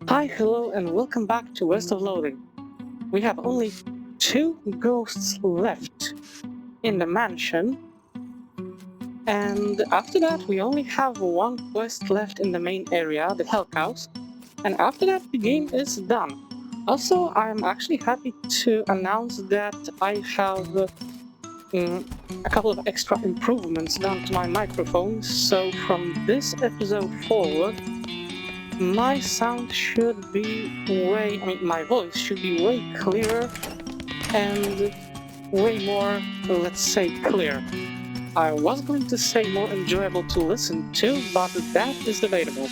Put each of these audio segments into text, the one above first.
Hi, hello, and welcome back to West of Loathing. We have only 2 ghosts left in the mansion, and after that we only have 1 quest left in the main area, the Hell House, and after that the game is done. Also, I'm actually happy to announce that I have a couple of extra improvements done to my microphone, so from this episode forward, my sound should be my voice should be way clearer and way more, let's say, clear. I was going to say more enjoyable to listen to, but that is debatable.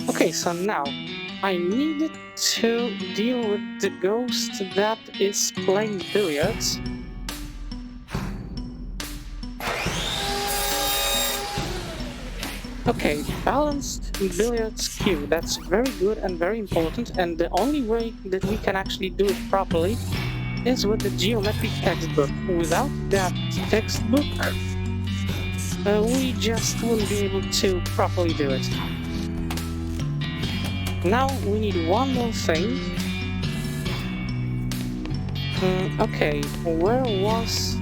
Okay, so now I needed to deal with the ghost that is playing billiards. Okay, balanced billiards cue, that's very good and very important, and the only way that we can actually do it properly is with the geometry textbook. Without that textbook, we just wouldn't be able to properly do it. Now we need one more thing. Okay, where was...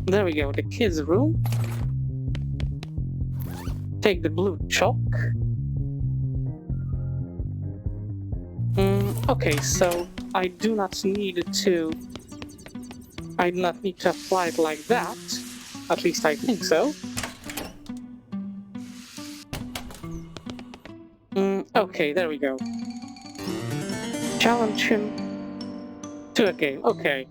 There we go, the kids' room. Take the blue chalk. Okay, so I do not need to apply it like that. At least I think so. Okay, there we go. Challenge him to a game. Okay.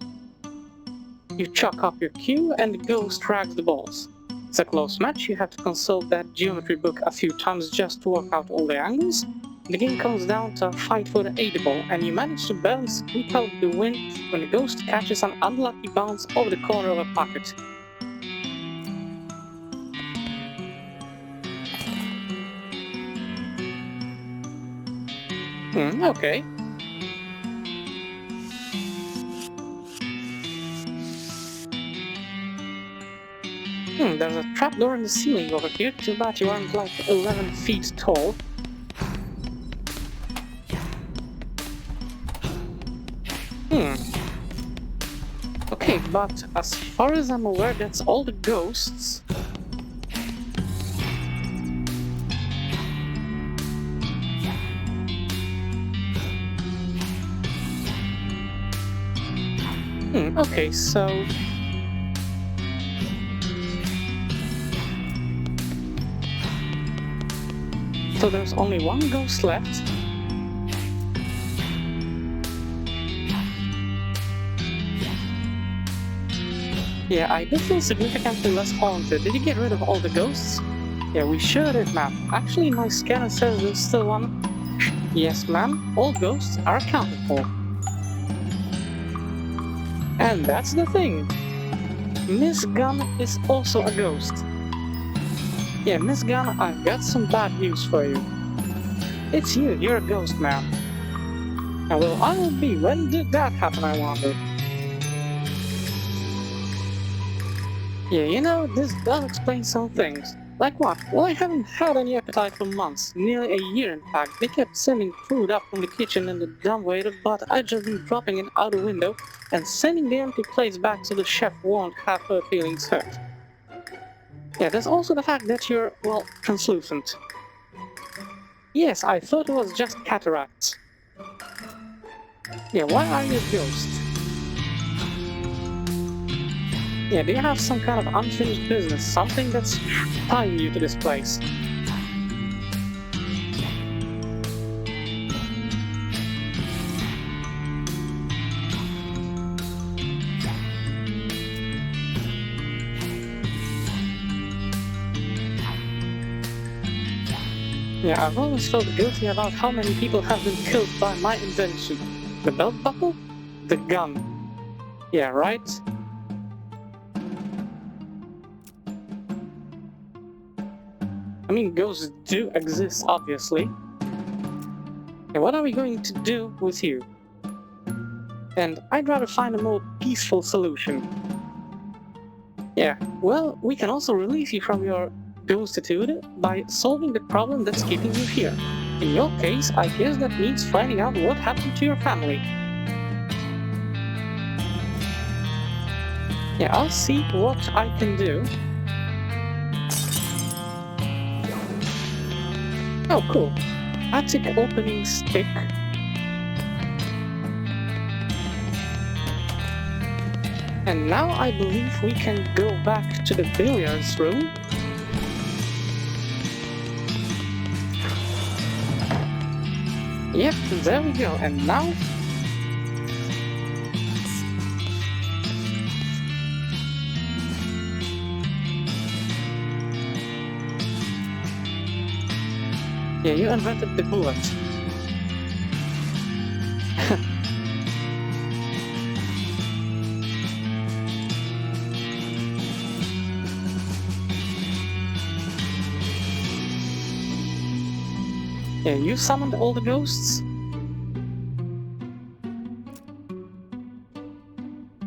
You chalk up your cue and the ghost drags the balls. It's a close match, you have to consult that geometry book a few times just to work out all the angles. The game comes down to a fight for the 8 ball, and you manage to barely squeak out the win when the ghost catches an unlucky bounce over the corner of a pocket. Okay. There's a trapdoor in the ceiling over here, too bad you aren't like 11 feet tall. Okay, but as far as I'm aware, that's all the ghosts. Okay, so... So there's only 1 ghost left. Yeah, I do feel significantly less haunted. Did you get rid of all the ghosts? Yeah, we sure did, ma'am. Actually, my scanner says there's still 1. Yes, ma'am. All ghosts are accounted for. And that's the thing. Miss Gun is also a ghost. Yeah, Miss Gun, I've got some bad news for you. It's you, you're a ghost, ma'am. And well, I will be. When did that happen, I wonder? Yeah, you know, this does explain some things. Like what? Well, I haven't had any appetite for months, nearly a year in fact. They kept sending food up from the kitchen in the dumbwaiter, but I'd just been dropping it out the window and sending the empty plates back so the chef won't have her feelings hurt. Yeah, there's also the fact that you're, well, translucent. Yes, I thought it was just cataracts. Yeah, why are you a ghost? Yeah, do you have some kind of unfinished business, something that's tying you to this place? Yeah, I've always felt guilty about how many people have been killed by my invention. The belt buckle? The gun. Yeah, right? I mean, ghosts do exist, obviously. And what are we going to do with you? And I'd rather find a more peaceful solution. Yeah, well, we can also release you from your ghostitude by solving the problem that's keeping you here. In your case, I guess that means finding out what happened to your family. Yeah, I'll see what I can do. Oh, cool. Attic opening stick. And now I believe we can go back to the billiards room. Yep, there we go. And now... yeah, you invented the bullet. Yeah, you summoned all the ghosts?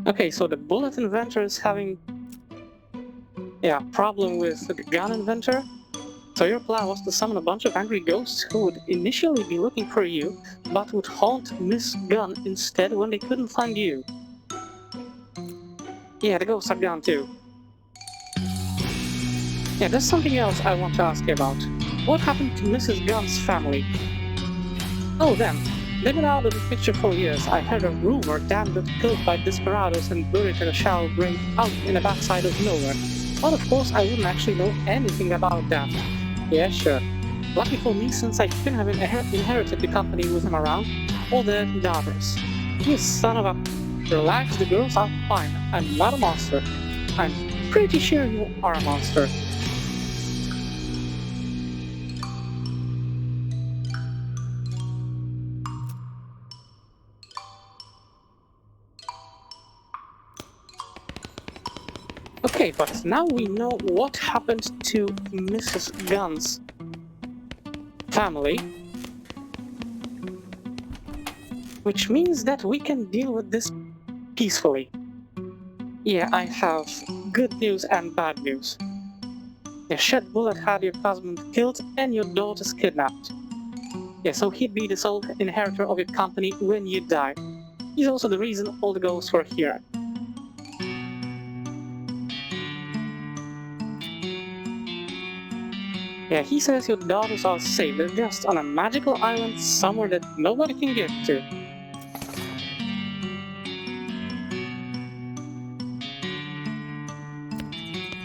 Okay, so the bullet inventor is having... yeah, problem with the gun inventor. So your plan was to summon a bunch of angry ghosts who would initially be looking for you, but would haunt Miss Gun instead when they couldn't find you. Yeah, the ghosts are gone too. Yeah, there's something else I want to ask you about. What happened to Mrs. Gunn's family? Oh, them. They've been out of the picture for years. I heard a rumor Dan got killed by desperados and buried in a shallow grave out in the backside of nowhere. But of course, I wouldn't actually know anything about that. Yeah, sure. Lucky for me, since I couldn't have inherited the company with him around, or their daughters. You son of a... Relax, the girls are fine. I'm not a monster. I'm pretty sure you are a monster. Okay, but now we know what happened to Mrs. Gunn's family. Which means that we can deal with this peacefully. Yeah, I have good news and bad news. Yeah, Shed Bullet had your husband killed and your daughters kidnapped. Yeah, so he'd be the sole inheritor of your company when you die. He's also the reason all the ghosts were here. Yeah, he says your daughters are safe. They're just on a magical island somewhere that nobody can get to.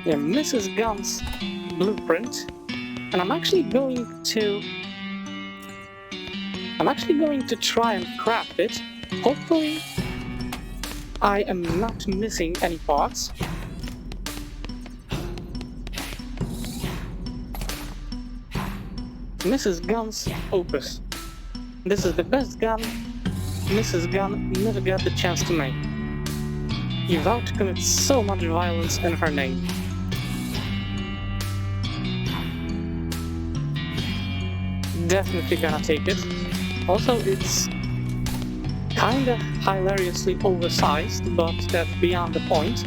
Yeah, Mrs. Gunn's blueprint. And I'm actually going to try and craft it. Hopefully, I am not missing any parts. Mrs. Gunn's opus. This is the best gun Mrs. Gunn never got the chance to make. You vowed to commit so much violence in her name. Definitely gonna take it. Also, it's kinda hilariously oversized, but that's beyond the point.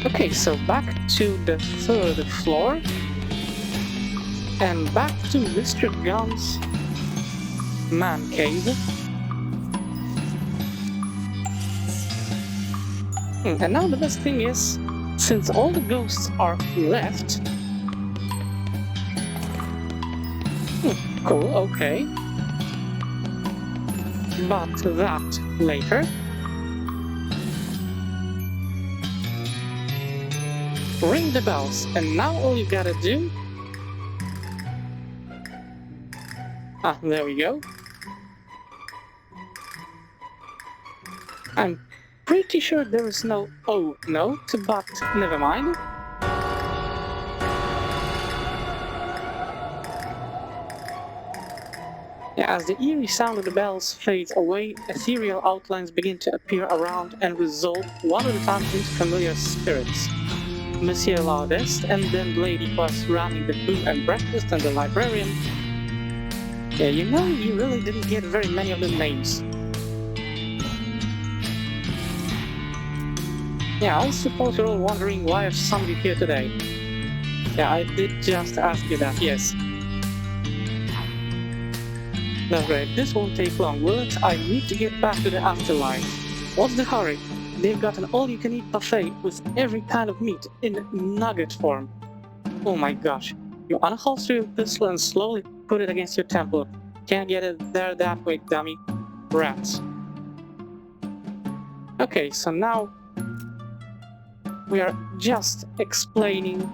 Okay, so back to the third floor. And back to Mr. Gunn's man cave. And now the best thing is, since all the ghosts are left... cool, okay. But that later. Ring the bells, and now all you gotta do... Ah, there we go. I'm pretty sure there is no oh note, but never mind. Yeah, as the eerie sound of the bells fades away, ethereal outlines begin to appear around and resolve one at a time into familiar spirits. Monsieur Laudest, and then Lady was running the food and breakfast, and the librarian. Yeah, you know, you really didn't get very many of the names. Yeah, I suppose you're all wondering why I've summoned you here today. Yeah, I did just ask you that, yes. That's great, this won't take long, will it? I need to get back to the afterlife. What's the hurry? They've got an all-you-can-eat buffet with every kind of meat in nugget form. Oh my gosh. You unholster your pistol and slowly put it against your temple. Can't get it there that way, dummy. Rats. Okay, so now we are just explaining.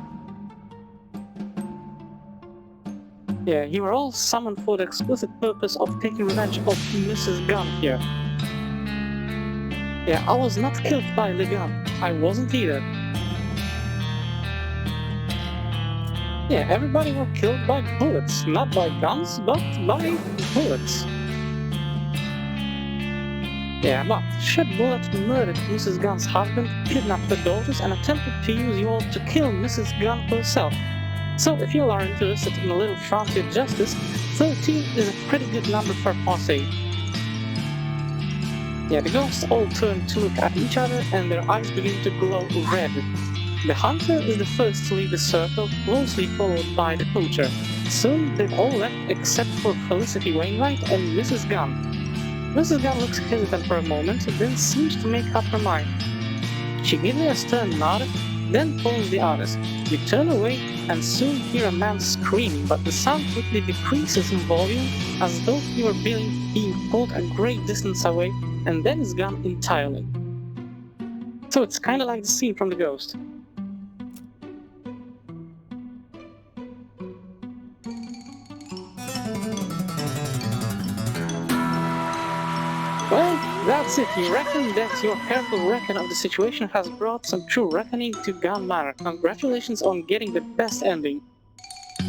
Yeah, you were all summoned for the explicit purpose of taking revenge of Mrs. Gunn here. Yeah, I was not killed by the gun. I wasn't either. Yeah, everybody were killed by bullets. Not by guns, but by bullets. Yeah, but Shed Bullet murdered Mrs. Gunn's husband, kidnapped her daughters, and attempted to use you all to kill Mrs. Gunn herself. So if you are interested in a little frontier justice, 13 is a pretty good number for posse. Yeah, the ghosts all turn to look at each other and their eyes begin to glow red. The hunter is the first to leave the circle, closely followed by the poacher. Soon they've all left except for Felicity Wainwright and Mrs. Gunn. Mrs. Gunn looks hesitant for a moment, then seems to make up her mind. She gives you a stern nod, then follows the others. You turn away and soon hear a man screaming, but the sound quickly decreases in volume as though he were being pulled a great distance away and then is gone entirely. So it's kinda like the scene from The Ghost. Well, that's it. You reckon that your careful reckon of the situation has brought some true reckoning to Gun Manor. Congratulations on getting the best ending.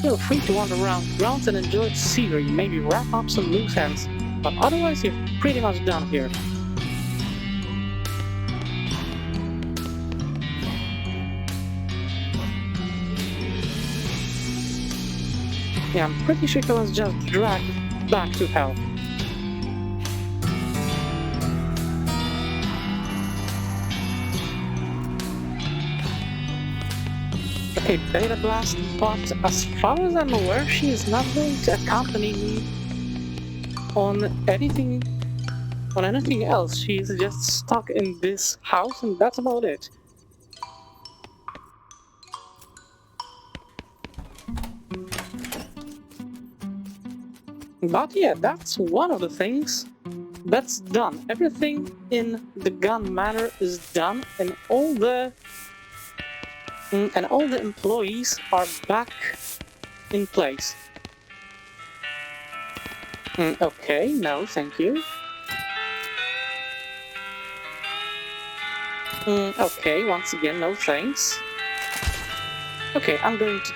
Feel free to wander around the grounds and enjoy the scenery, maybe wrap up some loose ends, but otherwise you're pretty much done here. Yeah, I'm pretty sure he was just dragged back to hell. Okay, Beta Blast, but as far as I'm aware, she is not going to accompany me on anything else. She's just stuck in this house and that's about it. But yeah, that's one of the things that's done. Everything in the Gun Manor is done, and all the employees are back in place. Okay, no, thank you. Okay, once again, no thanks. Okay, I'm going to...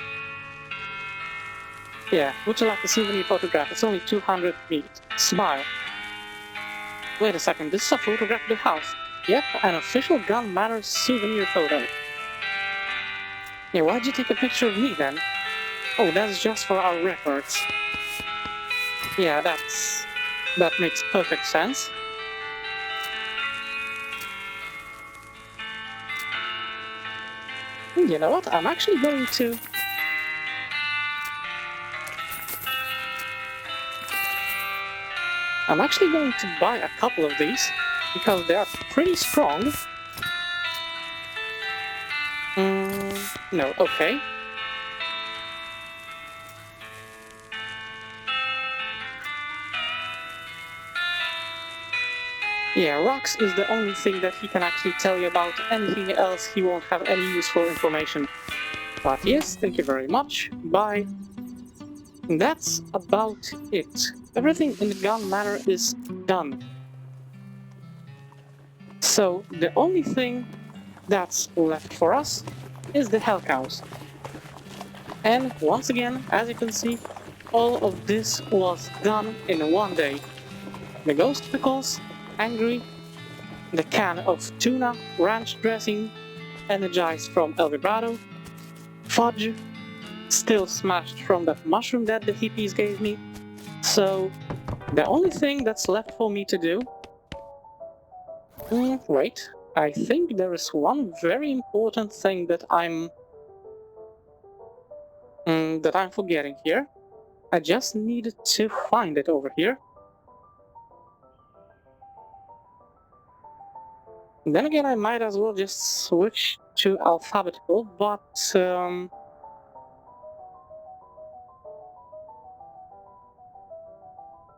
Yeah, would you like a souvenir photograph? It's only 200 feet. Smile. Wait a second, this is a photograph of the house. Yep, an official Gun Manor souvenir photo. Yeah, why'd you take a picture of me then? Oh, that's just for our records. Yeah, that makes perfect sense. You know what? I'm actually going to buy a couple of these because they are pretty strong. No, okay. Yeah, rocks is the only thing that he can actually tell you about. Anything else, he won't have any useful information. But yes, thank you very much. Bye. That's about it. Everything in the Gun Manor is done. So the only thing that's left for us is the Hell Cows. And once again, as you can see, all of this was done in one day. The ghost pickles, angry, the can of tuna, ranch dressing, energized from El Vibrato, fudge, still smashed from that mushroom that the hippies gave me. So the only thing that's left for me to do... wait, I think there is one very important thing that I'm forgetting here. I just needed to find it over here. Then again, I might as well just switch to alphabetical, but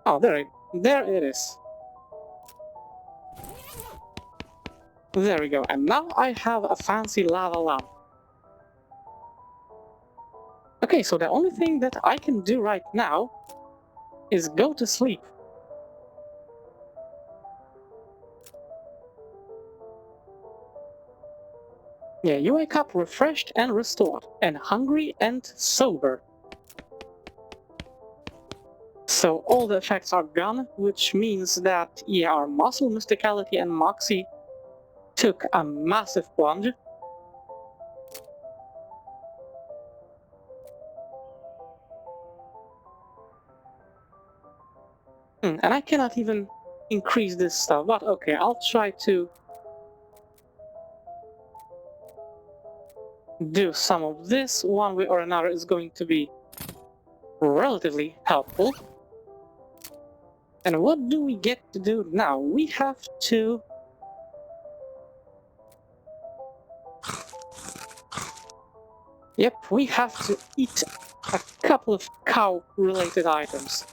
oh, there it is. There we go, and now I have a fancy lava lamp. Okay, so the only thing that I can do right now is go to sleep. Yeah, you wake up refreshed and restored, and hungry and sober. So all the effects are gone, which means that, yeah, our muscle, mysticality, and moxie took a massive plunge. And I cannot even increase this stuff, but okay, I'll try to do some of this. One way or another is going to be relatively helpful. And what do we get to do now? We have to... Yep, we have to eat a couple of cow-related items.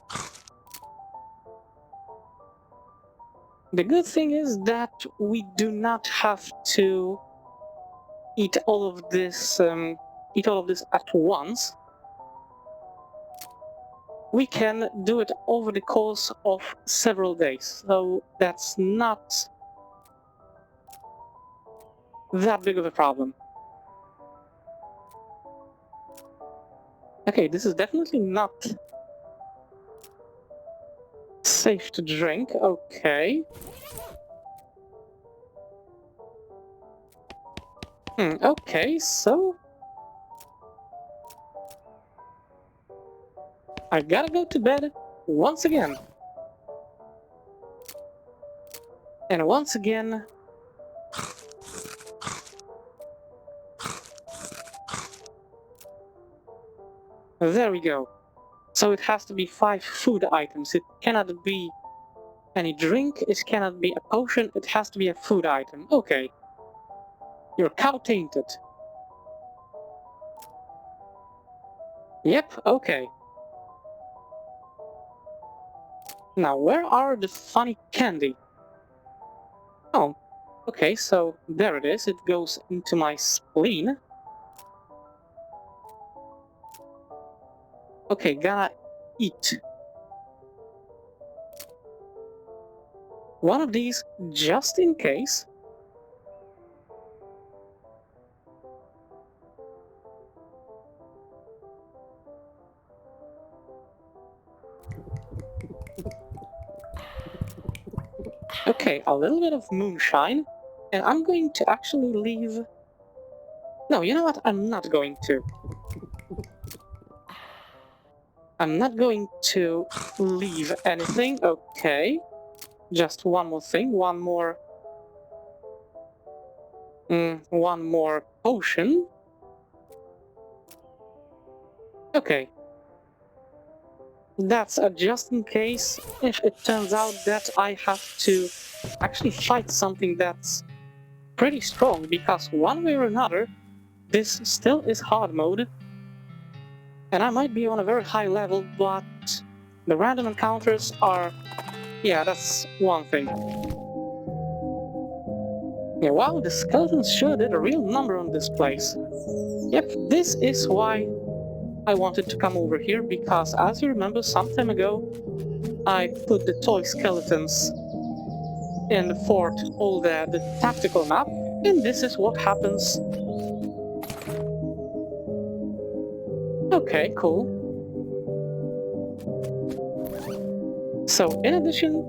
The good thing is that we do not have to eat all of this at once. We can do it over the course of several days, so that's not that big of a problem. Okay, this is definitely not safe to drink. Okay. Okay, so I gotta go to bed once again. And once again... There we go. So it has to be 5 food items. It cannot be any drink, it cannot be a potion, it has to be a food item. Okay. You're cow-tainted. Yep, okay. Now, where are the funny candy? Oh, okay, so there it is. It goes into my spleen. Okay, gotta eat one of these just in case. Okay, a little bit of moonshine, and I'm going to actually leave... No, you know what? I'm not going to. I'm not going to leave anything. Okay. Just one more thing, one more potion. Okay. That's a just in case if it turns out that I have to actually fight something that's pretty strong, because one way or another, this still is hard mode. And I might be on a very high level, but the random encounters are... Yeah, that's one thing. Yeah, wow, the skeletons sure did a real number on this place. Yep, this is why I wanted to come over here, because as you remember, some time ago, I put the toy skeletons in the fort, all the tactical map, and this is what happens. Okay, cool. So, in addition,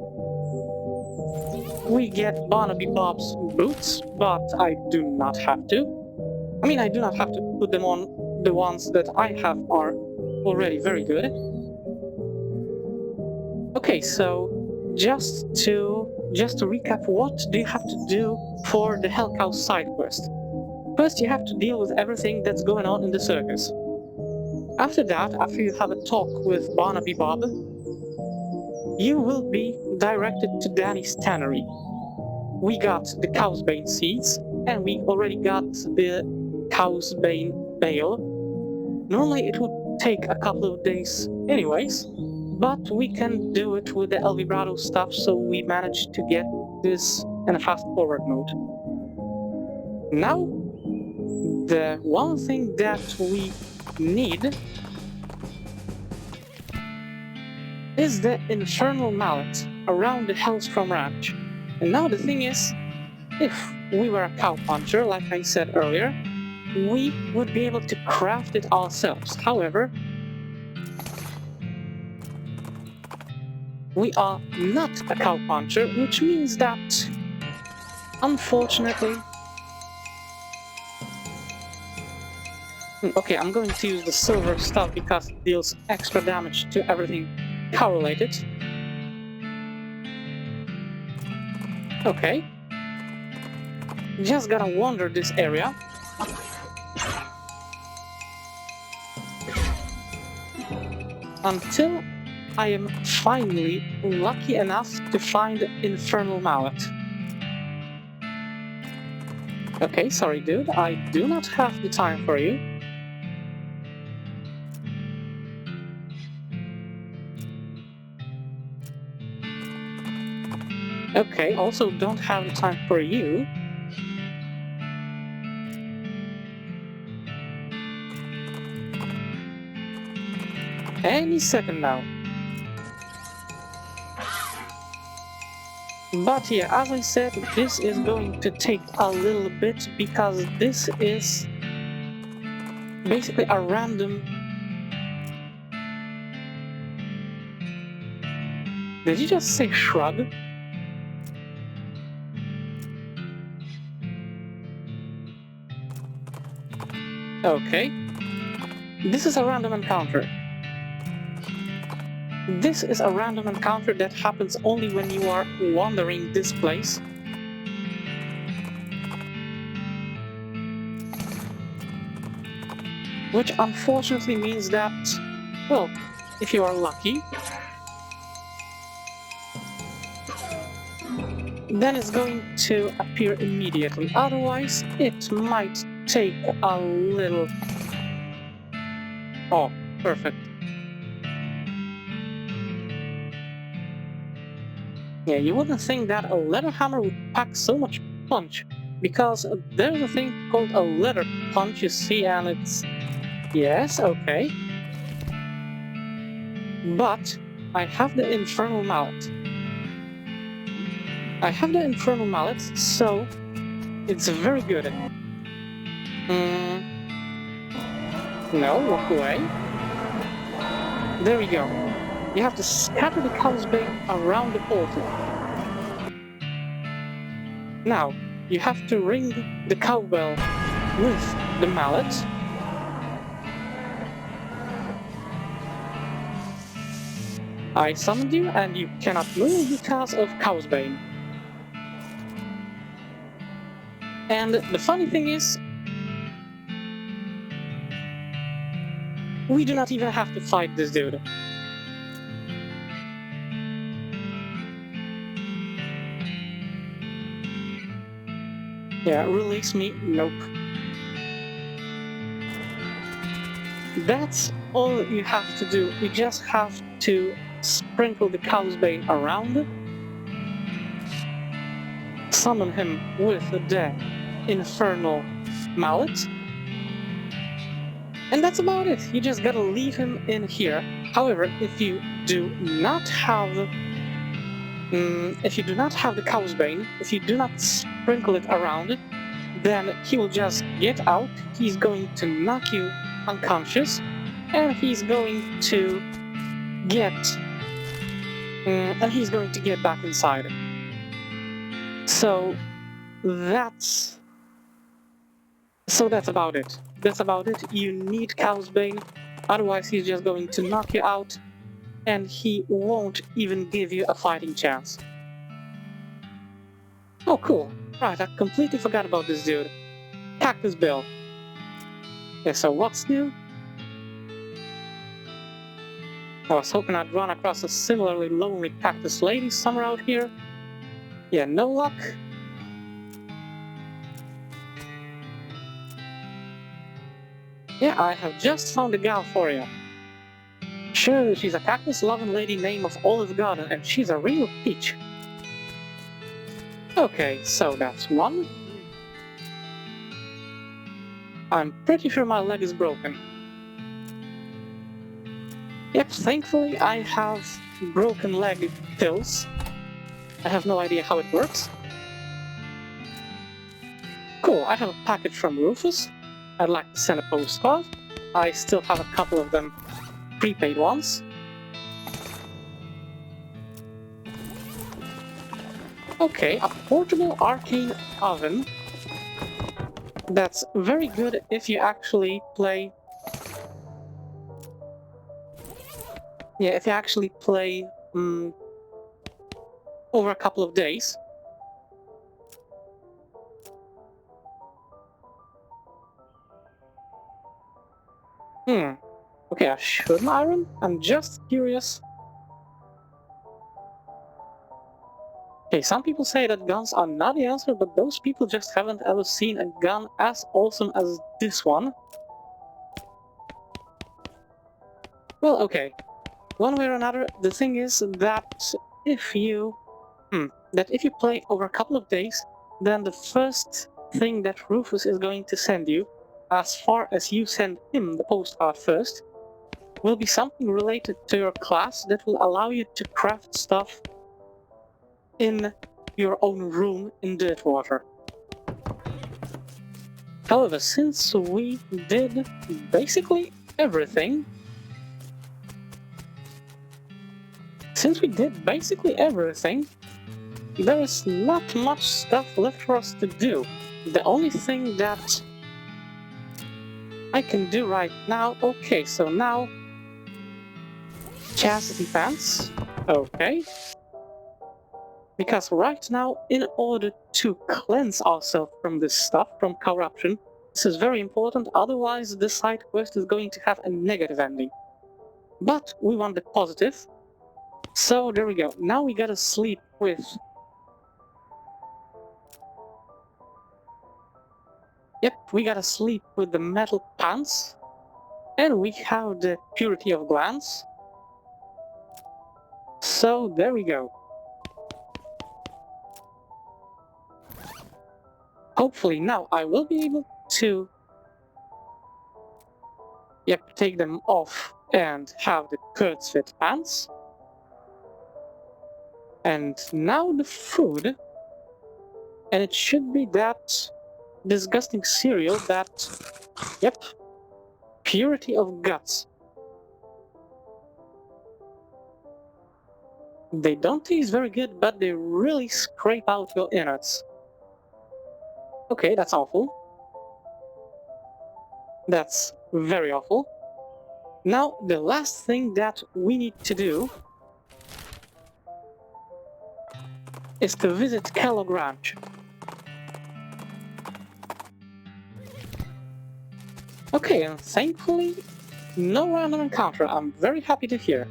we get Barnaby Bob's boots, but I do not have to. I mean, I do not have to put them on. The ones that I have are already very good. Okay, so just to recap, what do you have to do for the Hell Cow side quest? First, you have to deal with everything that's going on in the circus. After that, after you have a talk with Barnaby Bob, you will be directed to Danny's tannery. We got the Cow's Bane seeds, and we already got the Cow's Bane bale. Normally it would take a couple of days anyways, but we can do it with the El Vibrato stuff, so we managed to get this in a fast-forward mode. Now, the one thing that we need is the Infernal Mallet around the Hellstrom Ranch. And now the thing is, if we were a cow puncher, like I said earlier, we would be able to craft it ourselves. However, we are not a cow puncher, which means that, unfortunately... Okay, I'm going to use the silver stuff because it deals extra damage to everything cow-related. Okay. Just gotta wander this area. Until I am finally lucky enough to find Infernal Mallet. Okay, sorry dude, I do not have the time for you. Okay, also don't have the time for you. Any second now. But yeah, as I said, this is going to take a little bit because this is basically a random... Did you just say shrug? Okay. This is a random encounter. This is a random encounter that happens only when you are wandering this place. Which unfortunately means that, well, if you are lucky, then it's going to appear immediately. Otherwise, it might take a little... Oh, perfect. Yeah, you wouldn't think that a leather hammer would pack so much punch, because there's a thing called a leather punch, you see, and it's... Yes, okay. But I have the Infernal Mallet. I have the Infernal Mallet, so it's very good. No, walk away. There we go. You have to scatter the Cow's Bane around the portal. Now, you have to ring the cowbell with the mallet. I summoned you, and you cannot move because of Cow's Bane. And the funny thing is, we do not even have to fight this dude. Yeah, release me? Nope. That's all you have to do. You just have to sprinkle the Cow's Bane around, summon him with the Infernal Mallet, and that's about it. You just gotta leave him in here. However, if you do not have the Cow's Bane, if you do not sprinkle it around, then he will just get out, he's going to knock you unconscious, and he's going to get back inside. So that's about it. That's about it. You need Cow's Bane, otherwise he's just going to knock you out, and he won't even give you a fighting chance. Oh, cool. Right, I completely forgot about this dude. Cactus Bill. Yeah, so what's new? I was hoping I'd run across a similarly lonely cactus lady somewhere out here. Yeah, no luck. Yeah, I have just found a gal for you. Sure, she's a cactus-loving lady named of Olive Garden, and she's a real peach. Okay, so that's one. I'm pretty sure my leg is broken. Yep, thankfully I have broken leg pills. I have no idea how it works. Cool, I have a package from Rufus. I'd like to send a postcard. I still have a couple of them prepaid ones. Okay, a portable arcane oven. That's very good if you actually play... Yeah, if you actually play over a couple of days. Okay, I shouldn't iron? I'm just curious. Okay, some people say that guns are not the answer, but those people just haven't ever seen a gun as awesome as this one. Well, okay. One way or another, the thing is that if you play over a couple of days, then the first thing that Rufus is going to send you, as far as you send him the postcard first, will be something related to your class that will allow you to craft stuff in your own room in Dirtwater. However, since we did basically everything, there is not much stuff left for us to do. The only thing that I can do right now... Okay, so now... Chastity pants. Okay. Because right now, in order to cleanse ourselves from this stuff, from corruption, this is very important, otherwise the side quest is going to have a negative ending. But we want the positive. So there we go. Now we gotta sleep with... Yep, we gotta sleep with the metal pants. And we have the purity of glands. So there we go. Hopefully now I will be able to... Yep, take them off and have the Kurtz fit pants. And now the food. And it should be that disgusting cereal that... Yep. Purity of guts. They don't taste very good, but they really scrape out your innards. Okay, that's awful. That's very awful. Now, the last thing that we need to do is to visit Kellogg Ranch. Okay, and thankfully, no random encounter. I'm very happy to hear.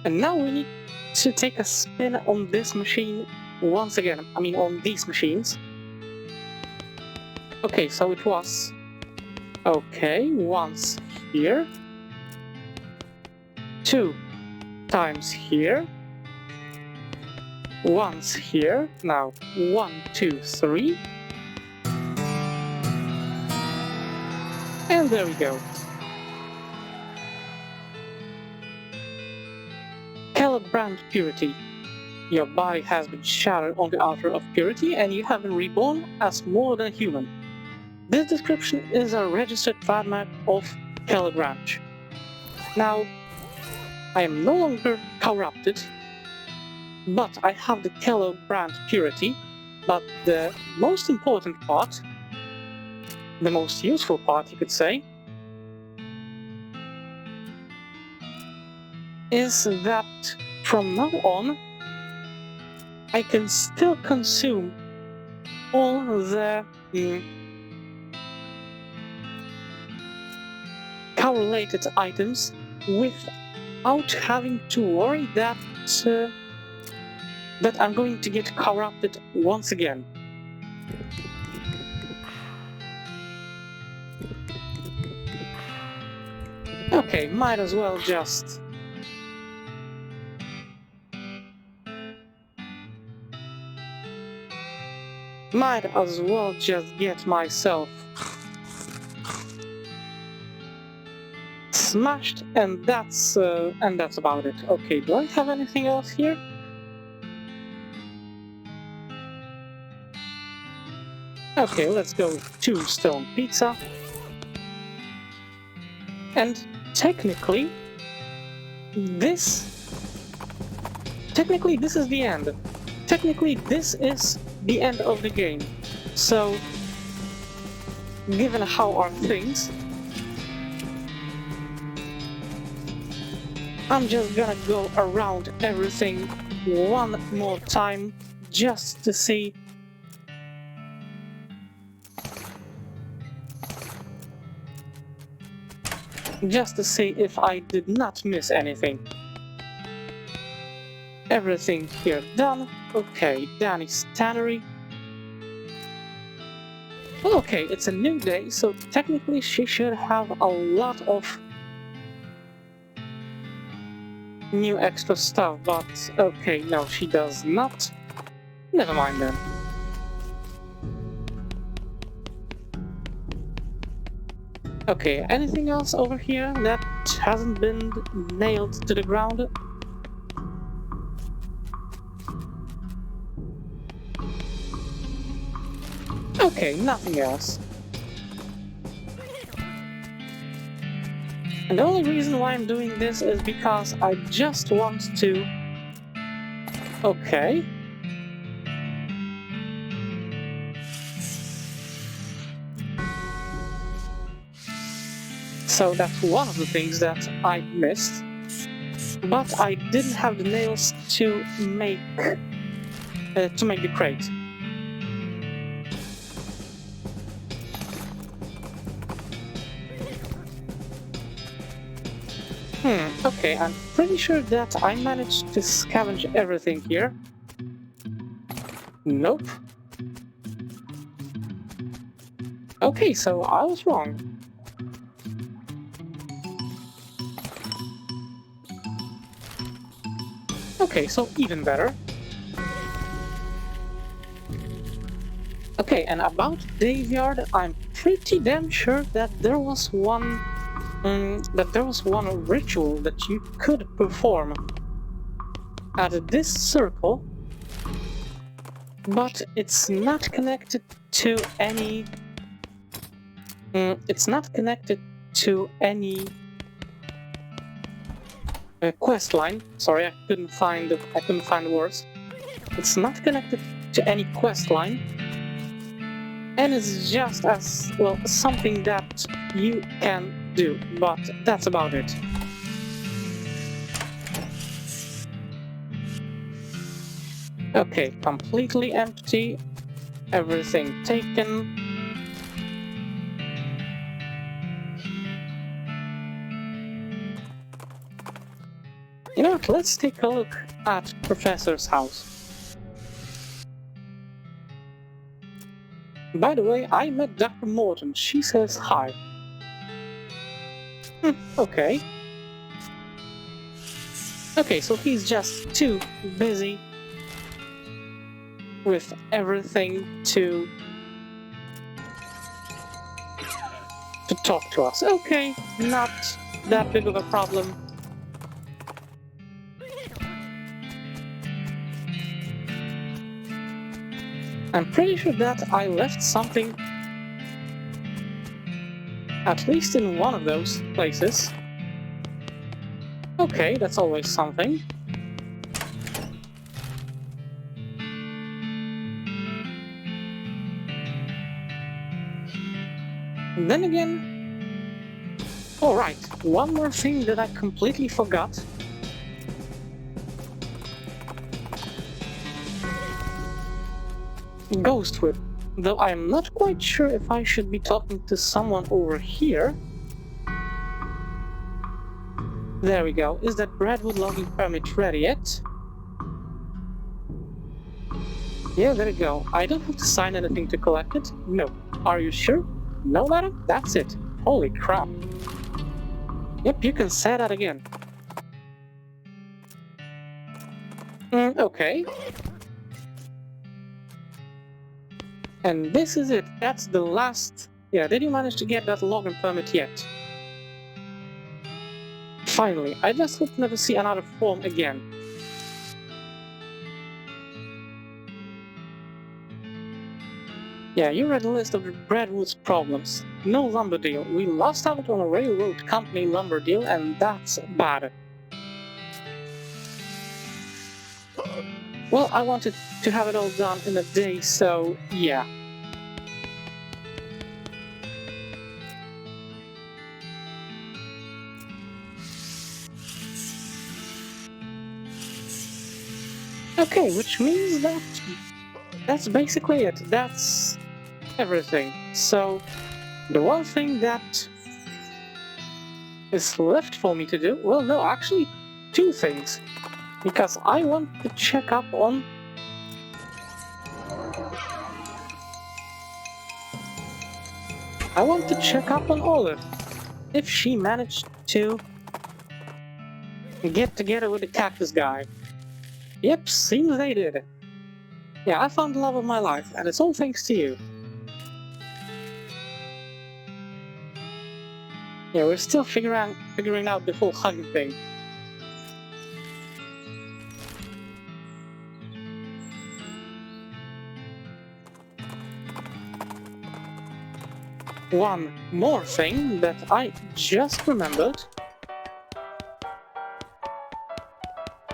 And now we need to take a spin on this machine once again. I mean, on these machines. Okay, so it was... Okay, once here. 2 times here. Once here. Now, 1, 2, 3. And there we go. Kellogg brand purity. Your body has been shattered on the altar of purity and you have been reborn as more than human. This description is a registered trademark of Kellogg Ranch. Now, I am no longer corrupted, but I have the Kellogg brand purity, but the most important part, the most useful part you could say, is that from now on, I can still consume all the cow-related items without having to worry that I'm going to get corrupted once again. Okay, might as well just... get myself smashed, and that's about it. Okay, do I have anything else here? Okay, let's go to Stone Pizza. And technically this is the end. Technically this is the end of the game. So, given how are things, I'm just gonna go around everything one more time just to see if I did not miss anything. Everything here done. Okay, Danny's Tannery. Okay, it's a new day, so technically she should have a lot of new extra stuff, but okay, no, she does not. Never mind then. Okay, anything else over here that hasn't been nailed to the ground? Okay, nothing else. And the only reason why I'm doing this is because I just want to... Okay. So that's one of the things that I missed. But I didn't have the nails to make the crate. Okay, I'm pretty sure that I managed to scavenge everything here. Nope. Okay, so I was wrong. Okay, so even better. Okay, and about Graveyard, I'm pretty damn sure that there was one ritual that you could perform at this circle, but it's not connected to any. It's not connected to any quest line. Sorry, I couldn't find the words. It's not connected to any quest line, and it's just as well something that you can do, but that's about it. Okay, completely empty, everything taken. You know what, let's take a look at Professor's house. By the way, I met Dr. Morton. She says hi. Okay. Okay, so he's just too busy with everything to talk to us. Okay, not that big of a problem. I'm pretty sure that I left something at least in one of those places. Okay, that's always something. And then again... Alright, one more thing that I completely forgot. ghost whip, though I'm not quite sure if I should be talking to someone over here. There we go. Is that Redwood logging permit ready yet? Yeah, there you go. I don't have to sign anything to collect it. No. Are you sure? No, madam? That's it. Holy crap. Yep, you can say that again. Okay. And this is it. That's the last... Yeah, did you manage to get that logging permit yet? Finally. I just hope to never see another form again. Yeah, you read the list of Redwood's problems. No lumber deal. We lost out on a railroad company lumber deal, and that's bad. Well, I wanted to have it all done in a day, so yeah. Okay, which means that that's basically it. That's everything. So, the one thing that is left for me to do, well, no, actually, two things. Because I want to check up on... Olive. If she managed to get together with the cactus guy. Yep, seems they did. Yeah, I found the love of my life, and it's all thanks to you. Yeah, we're still figuring out the whole hugging thing. One more thing that I just remembered.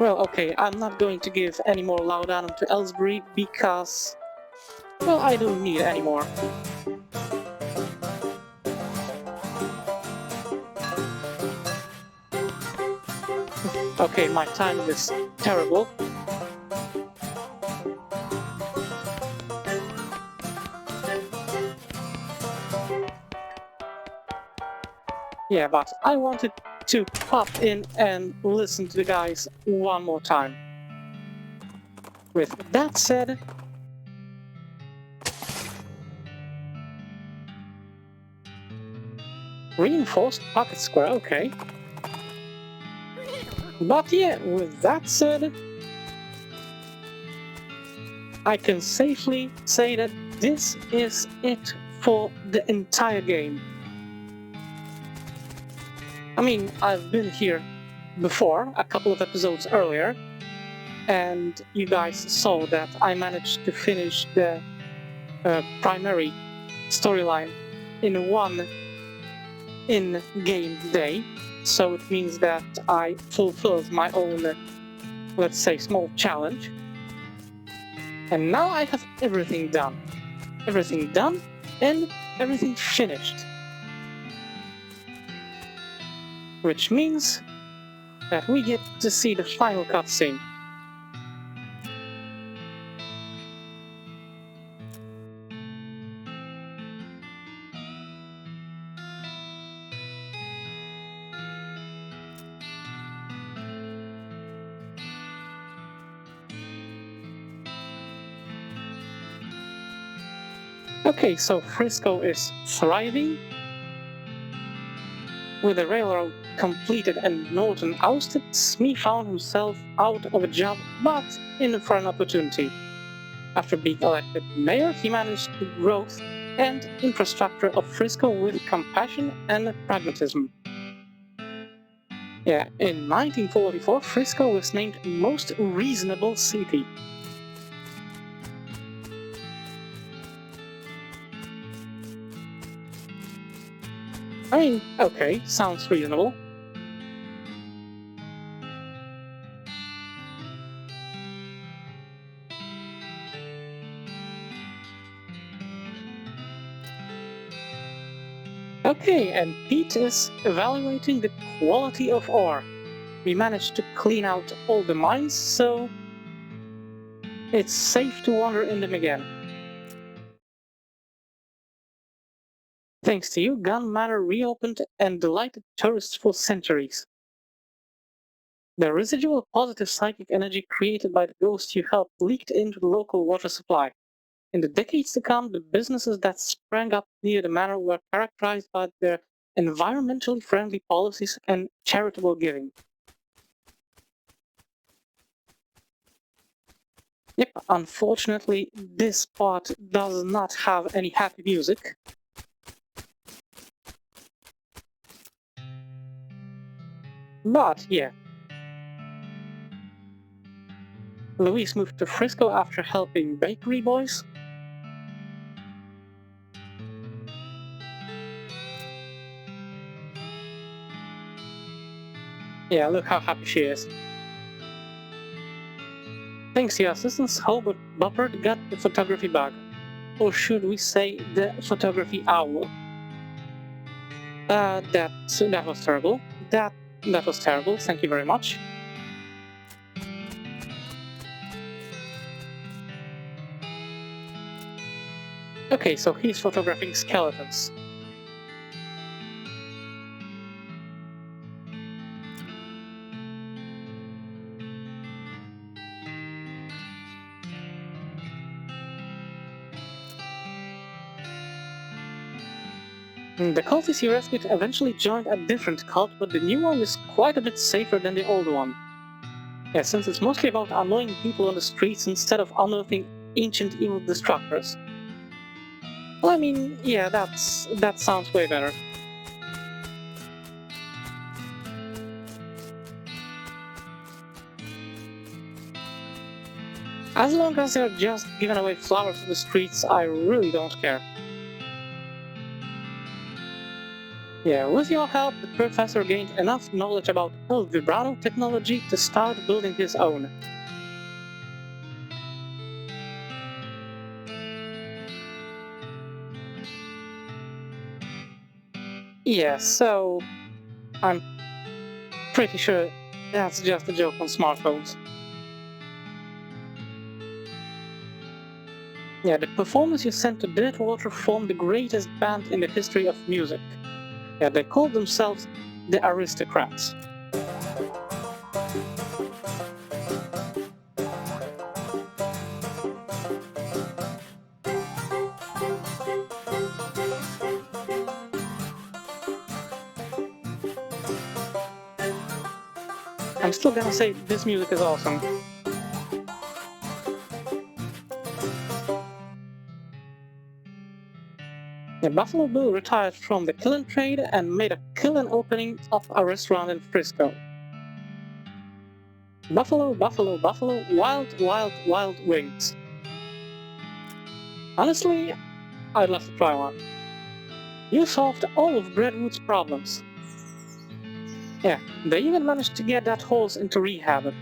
Well, okay, I'm not going to give any more laudanum to Ellsbury because... well, I don't need any more. Okay, my timing is terrible. Yeah, but I wanted to pop in and listen to the guys one more time. With that said... reinforced pocket square, okay. But yeah, with that said... I can safely say that this is it for the entire game. I mean, I've been here before, a couple of episodes earlier, and you guys saw that I managed to finish the primary storyline in one in-game day, so it means that I fulfilled my own, let's say, small challenge. And now I have everything done. Everything done and everything finished. Which means that we get to see the final cutscene. Okay, so Frisco is thriving. With the railroad completed and Norton ousted, Smee found himself out of a job, but in for an opportunity. After being elected mayor, he managed the growth and infrastructure of Frisco with compassion and pragmatism. Yeah, in 1944, Frisco was named Most Reasonable City. I mean, okay, sounds reasonable. Okay, and Pete is evaluating the quality of ore. We managed to clean out all the mines, so it's safe to wander in them again. Thanks to you, Gun Manor reopened and delighted tourists for centuries. The residual positive psychic energy created by the ghost you helped leaked into the local water supply. In the decades to come, the businesses that sprang up near the manor were characterized by their environmentally friendly policies and charitable giving. Yep, unfortunately, this part does not have any happy music. But yeah. Luis moved to Frisco after helping bakery boys. Yeah, look how happy she is. Thanks to your assistance, Hobart Buppert got the photography bug. Or should we say the photography owl? That was terrible. That was terrible, thank you very much. Okay, so he's photographing skeletons. The cultists he rescued eventually joined a different cult, but the new one is quite a bit safer than the old one. Yeah, since it's mostly about annoying people on the streets instead of unearthing ancient evil destructors. Well, I mean, yeah, that sounds way better. As long as they're just giving away flowers to the streets, I really don't care. Yeah, with your help, the professor gained enough knowledge about El Vibrato technology to start building his own. Yeah, so I'm pretty sure that's just a joke on smartphones. Yeah, the performance you sent to Deadwater formed the greatest band in the history of music. Yeah, they called themselves the Aristocrats. I'm still gonna say this music is awesome. Yeah, Buffalo Bill retired from the killing trade and made a killing opening of a restaurant in Frisco. Buffalo, Buffalo, Buffalo, wild, wild, wild wings. Honestly, I'd love to try one. You solved all of Breadwood's problems. Yeah, they even managed to get that horse into rehab.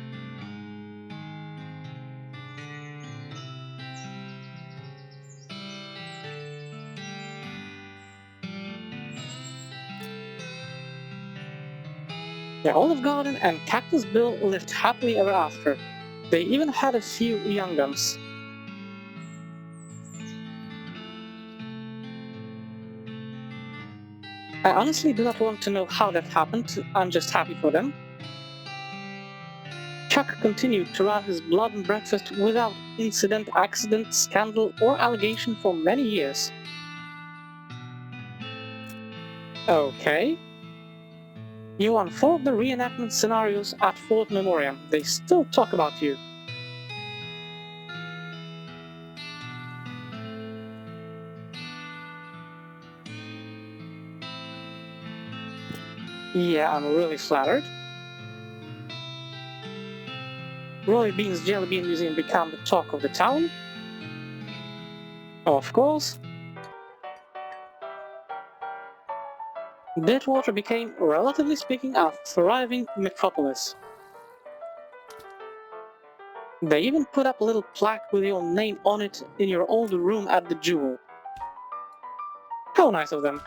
Yeah, Olive Garden and Cactus Bill lived happily ever after. They even had a few young guns. I honestly do not want to know how that happened, I'm just happy for them. Chuck continued to run his blood and breakfast without incident, accident, scandal, or allegation for many years. Okay. You won 4 of the reenactment scenarios at Fort Memoriam. They still talk about you. Yeah, I'm really flattered. Roy Bean's Jelly Bean Museum became the talk of the town. Of course. Deadwater became, relatively speaking, a thriving metropolis. They even put up a little plaque with your name on it in your old room at the Jewel. How nice of them.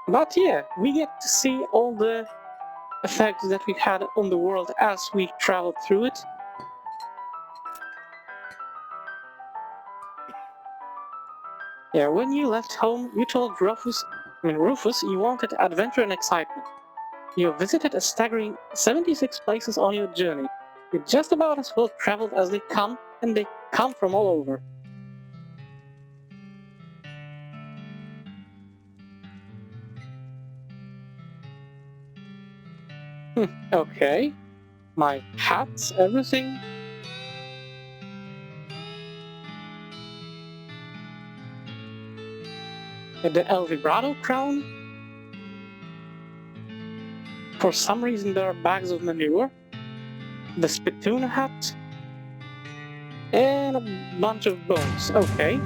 But yeah, we get to see all the effects that we had on the world as we traveled through it. Yeah, when you left home, you told Rufus you wanted adventure and excitement. You visited a staggering 76 places on your journey. You're just about as well traveled as they come, and they come from all over. Okay. My hats, everything. The El Vibrato crown. For some reason there are bags of manure. The spittoon hat. And a bunch of bones. Okay.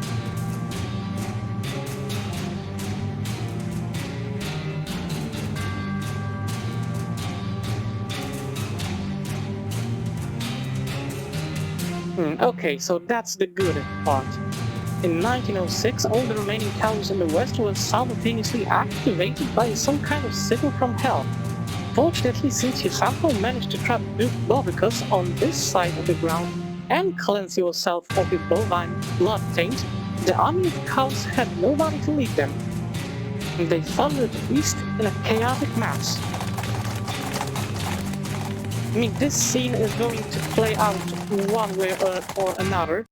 Okay, so that's the good part. In 1906, all the remaining cows in the West were simultaneously activated by some kind of signal from hell. Fortunately, since you somehow managed to trap Duke Bovicus on this side of the ground and cleanse yourself of your bovine blood taint, the army of cows had nobody to lead them. They thundered east in a chaotic mass. I mean, this scene is going to play out one way or another.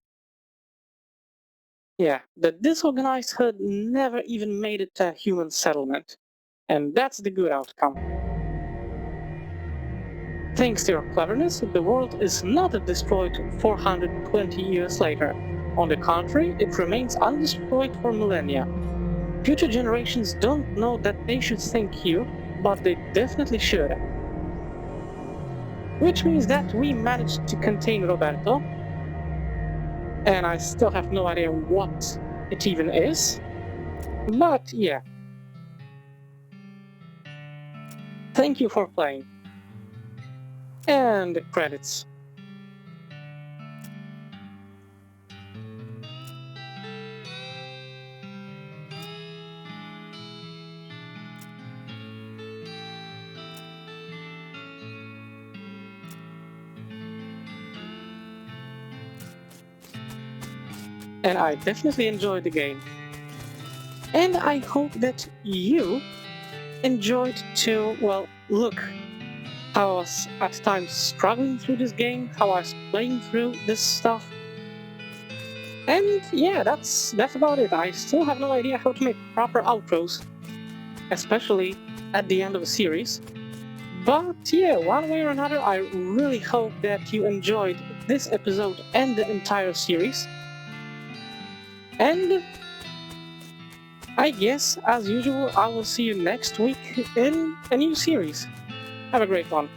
Yeah, the disorganized herd never even made it to a human settlement. And that's the good outcome. Thanks to your cleverness, the world is not destroyed 420 years later. On the contrary, it remains undestroyed for millennia. Future generations don't know that they should thank you, but they definitely should. Which means that we managed to contain Roberto, and I still have no idea what it even is, but yeah. Thank you for playing. And the credits. And I definitely enjoyed the game. And I hope that you enjoyed too. Well, look, how I was at times struggling through this game, how I was playing through this stuff. And yeah, that's about it. I still have no idea how to make proper outros, especially at the end of a series. But yeah, one way or another, I really hope that you enjoyed this episode and the entire series. And I guess, as usual, I will see you next week in a new series. Have a great one.